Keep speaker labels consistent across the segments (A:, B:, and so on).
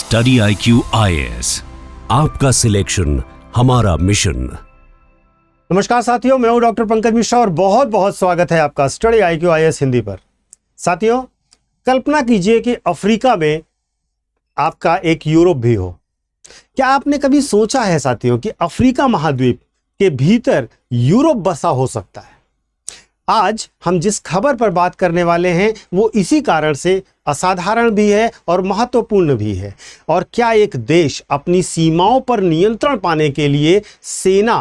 A: Study IQ IAS, आपका selection हमारा mission.
B: नमस्कार साथियों, मैं हूं डॉक्टर पंकज मिश्रा और बहुत बहुत स्वागत है आपका स्टडी IQ IAS हिंदी पर। साथियों, कल्पना कीजिए कि अफ्रीका में आपका एक यूरोप भी हो। क्या आपने कभी सोचा है साथियों कि अफ्रीका महाद्वीप के भीतर यूरोप बसा हो सकता है? आज हम जिस खबर पर बात करने वाले हैं वो इसी कारण से असाधारण भी है और महत्वपूर्ण भी है। और क्या एक देश अपनी सीमाओं पर नियंत्रण पाने के लिए सेना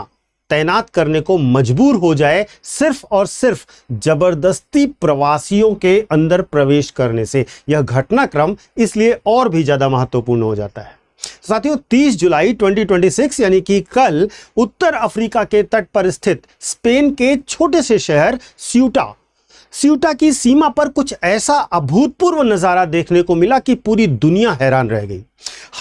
B: तैनात करने को मजबूर हो जाए सिर्फ और सिर्फ जबरदस्ती प्रवासियों के अंदर प्रवेश करने से? यह घटनाक्रम इसलिए और भी ज्यादा महत्वपूर्ण हो जाता है। साथियों, 30 जुलाई 2026 यानी कि कल उत्तर अफ्रीका के तट पर स्थित स्पेन के छोटे से शहर स्यूटा की सीमा पर कुछ ऐसा अभूतपूर्व नजारा देखने को मिला कि पूरी दुनिया हैरान रह गई।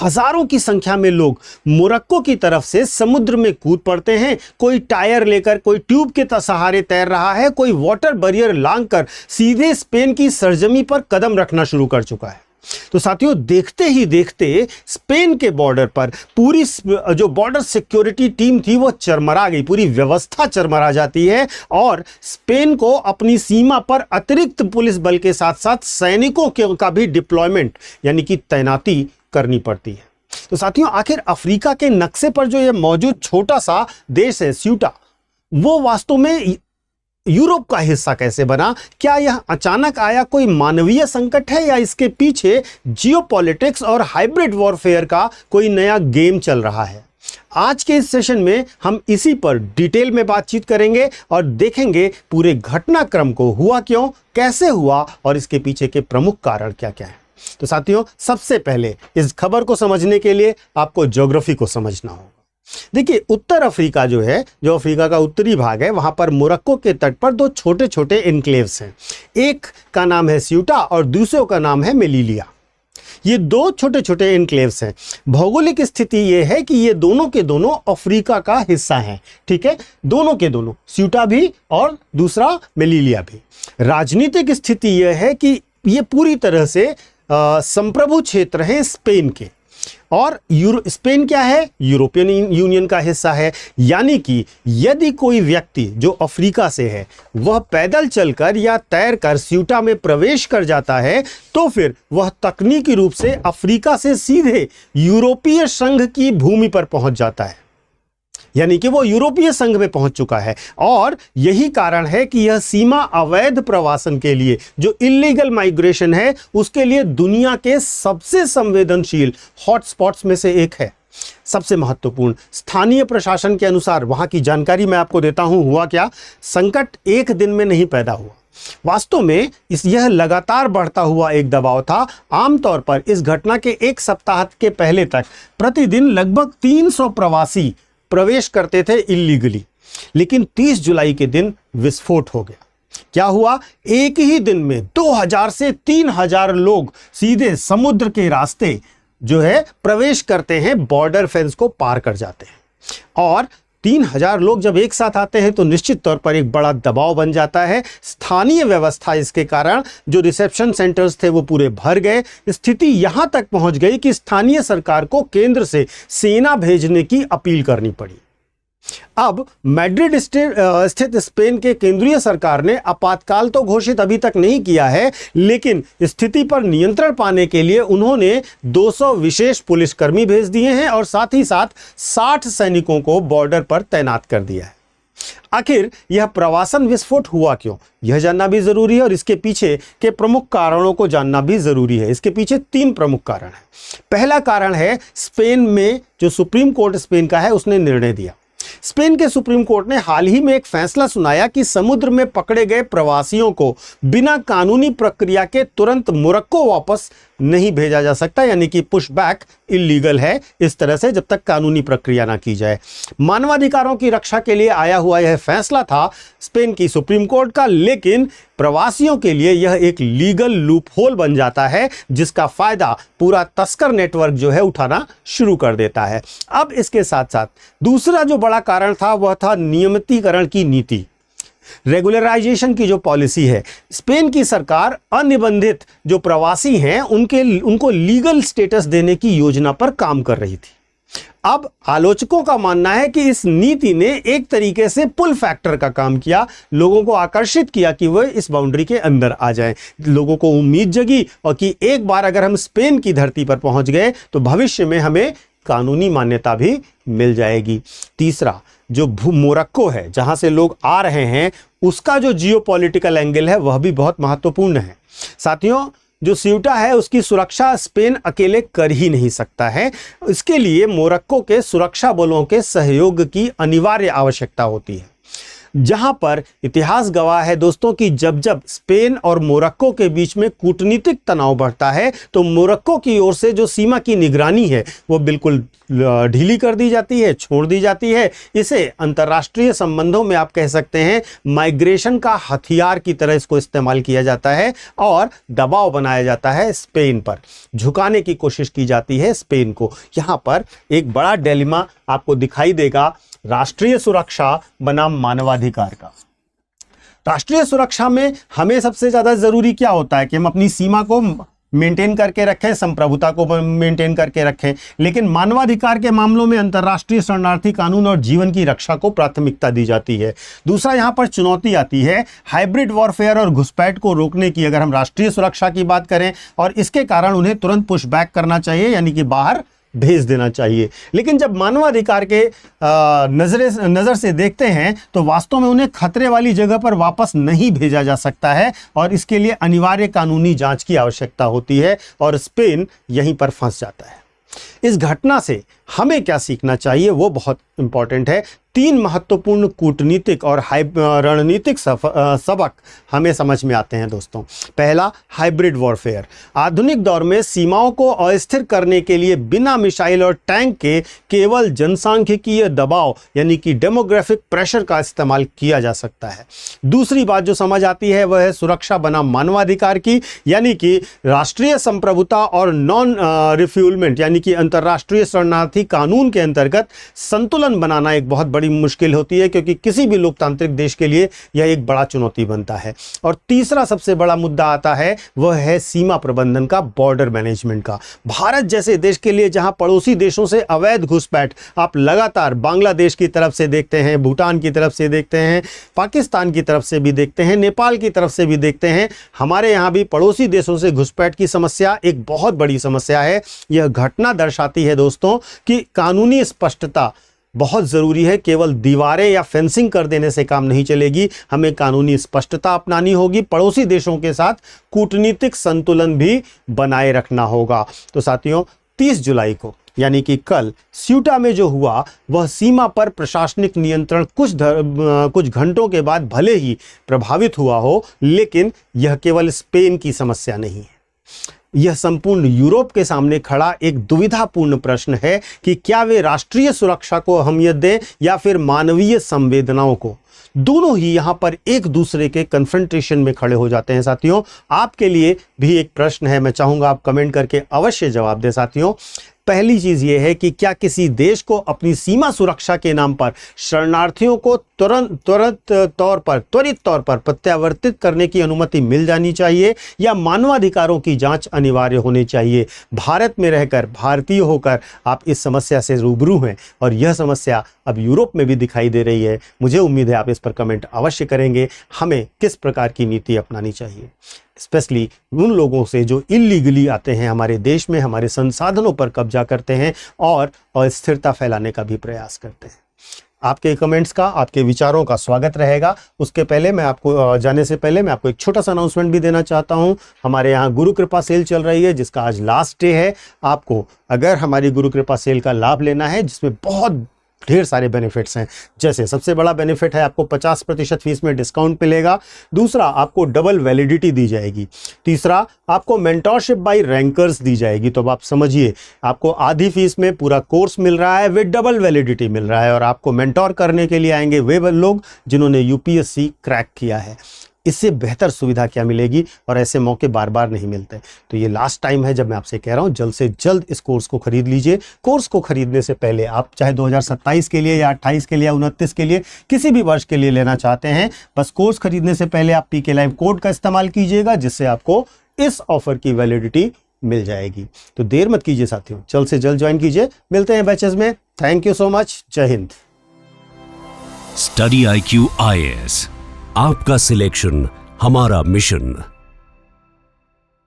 B: हजारों की संख्या में लोग मोरक्को की तरफ से समुद्र में कूद पड़ते हैं। कोई टायर लेकर, कोई ट्यूब के सहारे तैर रहा है, कोई वाटर बैरियर लांघकर सीधे स्पेन की सरजमी पर कदम रखना शुरू कर चुका है। तो साथियों, देखते ही देखते स्पेन के बॉर्डर पर पूरी जो बॉर्डर सिक्योरिटी टीम थी वो चरमरा गई, पूरी व्यवस्था चरमरा जाती है और स्पेन को अपनी सीमा पर अतिरिक्त पुलिस बल के साथ साथ सैनिकों का भी डिप्लॉयमेंट यानी कि तैनाती करनी पड़ती है। तो साथियों, आखिर अफ्रीका के नक्शे पर जो ये मौजूद छोटा सा देश है स्यूटा, वो वास्तव में यूरोप का हिस्सा कैसे बना? क्या यह अचानक आया कोई मानवीय संकट है या इसके पीछे जियोपॉलिटिक्स और हाइब्रिड वॉरफेयर का कोई नया गेम चल रहा है? आज के इस सेशन में हम इसी पर डिटेल में बातचीत करेंगे और देखेंगे पूरे घटनाक्रम को हुआ क्यों, कैसे हुआ और इसके पीछे के प्रमुख कारण क्या क्या है। तो साथियों, सबसे पहले इस खबर को समझने के लिए आपको ज्योग्राफी को समझना होगा। देखिए, उत्तर अफ्रीका जो अफ्रीका का उत्तरी भाग है, वहां पर मोरक्को के तट पर दो छोटे छोटे एन्क्लेव्स हैं। एक का नाम है स्यूटा और दूसरे का नाम है मेलिलिया। ये दो छोटे छोटे एन्क्लेव्स हैं। भौगोलिक स्थिति यह है कि ये दोनों के दोनों अफ्रीका का हिस्सा हैं। ठीक है, दोनों के दोनों, स्यूटा भी और दूसरा मेलिलिया भी। राजनीतिक स्थिति यह है कि ये पूरी तरह से संप्रभु क्षेत्र हैं स्पेन के। और स्पेन क्या है? यूरोपियन यूनियन का हिस्सा है। यानी कि यदि कोई व्यक्ति जो अफ्रीका से है वह पैदल चलकर या तैरकर स्यूटा में प्रवेश कर जाता है तो फिर वह तकनीकी रूप से अफ्रीका से सीधे यूरोपीय संघ की भूमि पर पहुंच जाता है, यानी कि वो यूरोपीय संघ में पहुंच चुका है। और यही कारण है कि यह सीमा अवैध प्रवासन के लिए, जो इलीगल माइग्रेशन है, उसके लिए दुनिया के सबसे संवेदनशील हॉटस्पॉट्स में से एक है। सबसे महत्वपूर्ण, स्थानीय प्रशासन के अनुसार वहां की जानकारी मैं आपको देता हूं। हुआ क्या? संकट एक दिन में नहीं पैदा हुआ। वास्तव में यह लगातार बढ़ता हुआ एक दबाव था। आमतौर पर इस घटना के एक सप्ताह के पहले तक प्रतिदिन लगभग 300 प्रवासी प्रवेश करते थे इलीगली, लेकिन 30 जुलाई के दिन विस्फोट हो गया। क्या हुआ? एक ही दिन में 2000 से 3000 लोग सीधे समुद्र के रास्ते प्रवेश करते हैं, बॉर्डर फेंस को पार कर जाते हैं। और 3000 लोग जब एक साथ आते हैं तो निश्चित तौर पर एक बड़ा दबाव बन जाता है। स्थानीय व्यवस्था इसके कारण, जो रिसेप्शन सेंटर्स थे वो पूरे भर गए। स्थिति यहां तक पहुंच गई कि स्थानीय सरकार को केंद्र से सेना भेजने की अपील करनी पड़ी। अब मैड्रिड स्थित स्पेन के केंद्रीय सरकार ने आपातकाल तो घोषित अभी तक नहीं किया है, लेकिन स्थिति पर नियंत्रण पाने के लिए उन्होंने 200 विशेष पुलिसकर्मी भेज दिए हैं और साथ ही साथ 60 सैनिकों को बॉर्डर पर तैनात कर दिया है। आखिर यह प्रवासन विस्फोट हुआ क्यों, यह जानना भी जरूरी है और इसके पीछे के प्रमुख कारणों को जानना भी जरूरी है। इसके पीछे 3 प्रमुख कारण हैं। पहला कारण है, स्पेन में जो सुप्रीम कोर्ट स्पेन का है उसने निर्णय दिया। स्पेन के सुप्रीम कोर्ट ने हाल ही में एक फैसला सुनाया कि समुद्र में पकड़े गए प्रवासियों को बिना कानूनी प्रक्रिया के तुरंत मोरक्को वापस नहीं भेजा जा सकता, यानी कि पुश बैक इलीगल है इस तरह से जब तक कानूनी प्रक्रिया ना की जाए। मानवाधिकारों की रक्षा के लिए आया हुआ यह फैसला था स्पेन की सुप्रीम कोर्ट का, लेकिन प्रवासियों के लिए यह एक लीगल लूपहोल बन जाता है जिसका फायदा पूरा तस्कर नेटवर्क उठाना शुरू कर देता है। अब इसके साथ साथ दूसरा जो बड़ा कारण था वह था नियमितीकरण की नीति। रेगुलराइजेशन की जो पॉलिसी है, स्पेन की सरकार अनिबंधित जो प्रवासी हैं उनको लीगल स्टेटस देने की योजना पर काम कर रही थी। अब आलोचकों का मानना है कि इस नीति ने एक तरीके से पुल फैक्टर का काम किया, लोगों को आकर्षित किया कि वह इस बाउंड्री के अंदर आ जाएं। लोगों को उम्मीद जगी और कि एक बार अगर हम स्पेन की धरती पर पहुंच गए तो भविष्य में हमें कानूनी मान्यता भी मिल जाएगी। तीसरा, जो मोरक्को है जहां से लोग आ रहे हैं, उसका जो जियोपॉलिटिकल एंगल है वह भी बहुत महत्वपूर्ण है। साथियों, जो सियूटा है उसकी सुरक्षा स्पेन अकेले कर ही नहीं सकता है। इसके लिए मोरक्को के सुरक्षा बलों के सहयोग की अनिवार्य आवश्यकता होती है। जहां पर इतिहास गवाह है दोस्तों कि जब जब स्पेन और मोरक्को के बीच में कूटनीतिक तनाव बढ़ता है तो मोरक्को की ओर से जो सीमा की निगरानी है वो बिल्कुल ढीली कर दी जाती है, छोड़ दी जाती है। इसे अंतर्राष्ट्रीय संबंधों में आप कह सकते हैं माइग्रेशन का हथियार की तरह इसको इस्तेमाल किया जाता है और दबाव बनाया जाता है स्पेन पर, झुकाने की कोशिश की जाती है स्पेन को। यहाँ पर एक बड़ा डिलेमा आपको दिखाई देगा, राष्ट्रीय सुरक्षा बनाम मानवाधिकार का। राष्ट्रीय सुरक्षा में हमें सबसे ज्यादा जरूरी क्या होता है कि हम अपनी सीमा को मेंटेन करके रखें, संप्रभुता को मेंटेन करके रखें, लेकिन मानवाधिकार के मामलों में अंतर्राष्ट्रीय शरणार्थी कानून और जीवन की रक्षा को प्राथमिकता दी जाती है। दूसरा, यहां पर चुनौती आती है हाइब्रिड वॉरफेयर और घुसपैठ को रोकने की। अगर हम राष्ट्रीय सुरक्षा की बात करें और इसके कारण उन्हें तुरंत पुश बैक करना चाहिए, यानी कि बाहर भेज देना चाहिए। लेकिन जब मानवाधिकार के नजर से देखते हैं तो वास्तव में उन्हें खतरे वाली जगह पर वापस नहीं भेजा जा सकता है और इसके लिए अनिवार्य कानूनी जांच की आवश्यकता होती है और स्पेन यहीं पर फंस जाता है। इस घटना से हमें क्या सीखना चाहिए वो बहुत इंपॉर्टेंट है। 3 महत्वपूर्ण कूटनीतिक और रणनीतिक सबक हमें समझ में आते हैं दोस्तों। पहला, हाइब्रिड वॉरफेयर। आधुनिक दौर में सीमाओं को अस्थिर करने के लिए बिना मिसाइल और टैंक के केवल जनसांख्यिकीय दबाव यानी कि डेमोग्राफिक प्रेशर का इस्तेमाल किया जा सकता है। दूसरी बात जो समझ आती है वह है सुरक्षा बनाम मानवाधिकार की, यानी कि राष्ट्रीय संप्रभुता और नॉन रिफ्यूलमेंट यानी कि अंतर्राष्ट्रीय शरणार्थी कानून के अंतर्गत संतुलन बनाना एक बहुत बड़ी मुश्किल होती है, क्योंकि किसी भी लोकतांत्रिक देश के लिए यह एक बड़ा चुनौती बनता है। और तीसरा सबसे बड़ा मुद्दा आता है वह है सीमा प्रबंधन का, बॉर्डर मैनेजमेंट का। भारत जैसे देश के लिए जहां पड़ोसी देशों से अवैध घुसपैठ आप लगातार बांग्लादेश की तरफ से देखते हैं, भूटान की तरफ से देखते हैं, पाकिस्तान की तरफ से भी देखते हैं, नेपाल की तरफ से भी देखते हैं, हमारे यहां भी पड़ोसी देशों से घुसपैठ की समस्या एक बहुत बड़ी समस्या है। यह घटना दर्शाती है दोस्तों कि कानूनी स्पष्टता बहुत ज़रूरी है। केवल दीवारें या फेंसिंग कर देने से काम नहीं चलेगी, हमें कानूनी स्पष्टता अपनानी होगी, पड़ोसी देशों के साथ कूटनीतिक संतुलन भी बनाए रखना होगा। तो साथियों, 30 जुलाई को यानी कि कल स्यूटा में जो हुआ वह सीमा पर प्रशासनिक नियंत्रण कुछ घंटों के बाद भले ही प्रभावित हुआ हो, लेकिन यह केवल स्पेन की समस्या नहीं है। यह संपूर्ण यूरोप के सामने खड़ा एक दुविधापूर्ण प्रश्न है कि क्या वे राष्ट्रीय सुरक्षा को अहमियत दें या फिर मानवीय संवेदनाओं को। दोनों ही यहां पर एक दूसरे के कन्फ्रंटेशन में खड़े हो जाते हैं। साथियों, आपके लिए भी एक प्रश्न है, मैं चाहूंगा आप कमेंट करके अवश्य जवाब दें। साथियों, पहली चीज यह है कि क्या किसी देश को अपनी सीमा सुरक्षा के नाम पर शरणार्थियों को त्वरित तौर पर प्रत्यावर्तित करने की अनुमति मिल जानी चाहिए या मानवाधिकारों की जांच अनिवार्य होनी चाहिए। भारत में रहकर, भारतीय होकर आप इस समस्या से रूबरू हैं और यह समस्या अब यूरोप में भी दिखाई दे रही है। मुझे उम्मीद है आप इस पर कमेंट अवश्य करेंगे। हमें किस प्रकार की नीति अपनानी चाहिए, स्पेशली उन लोगों से जो इलीगली आते हैं हमारे देश में, हमारे संसाधनों पर कब्जा करते हैं और अस्थिरता फैलाने का भी प्रयास करते हैं। आपके कमेंट्स का, आपके विचारों का स्वागत रहेगा। उसके पहले मैं आपको जाने से पहले मैं आपको एक छोटा सा अनाउंसमेंट भी देना चाहता हूं। हमारे यहाँ गुरु कृपा सेल चल रही है जिसका आज लास्ट डे है। आपको अगर हमारी गुरु कृपा सेल का लाभ लेना है जिसमें बहुत ढेर सारे बेनिफिट्स हैं, जैसे सबसे बड़ा बेनिफिट है आपको 50% फीस में डिस्काउंट मिलेगा। दूसरा, आपको डबल वैलिडिटी दी जाएगी। तीसरा, आपको मेंटोरशिप बाय रैंकर्स दी जाएगी। तो अब आप समझिए, आपको आधी फीस में पूरा कोर्स मिल रहा है, विद डबल वैलिडिटी मिल रहा है और आपको मेंटोर करने के लिए आएंगे वे लोग जिन्होंने यूपीएससी क्रैक किया है। इससे बेहतर सुविधा क्या मिलेगी, और ऐसे मौके बार बार नहीं मिलते। तो ये लास्ट टाइम है जब मैं आपसे कह रहा हूँ जल्द से जल्द इस कोर्स को खरीद लीजिए। कोर्स को खरीदने से पहले आप चाहे 2027 के लिए या 28 के लिए या 29 के लिए किसी भी वर्ष के लिए लेना चाहते हैं, बस कोर्स खरीदने से पहले आप पीके लाइव कोड का इस्तेमाल कीजिएगा, जिससे आपको इस ऑफर की वैलिडिटी मिल जाएगी। तो देर मत कीजिए साथियों, जल्द से जल्द ज्वाइन कीजिए। मिलते हैं बैचेस में। Thank you so much. जय हिंद।
A: स्टडी IQ IAS, आपका सिलेक्शन हमारा मिशन।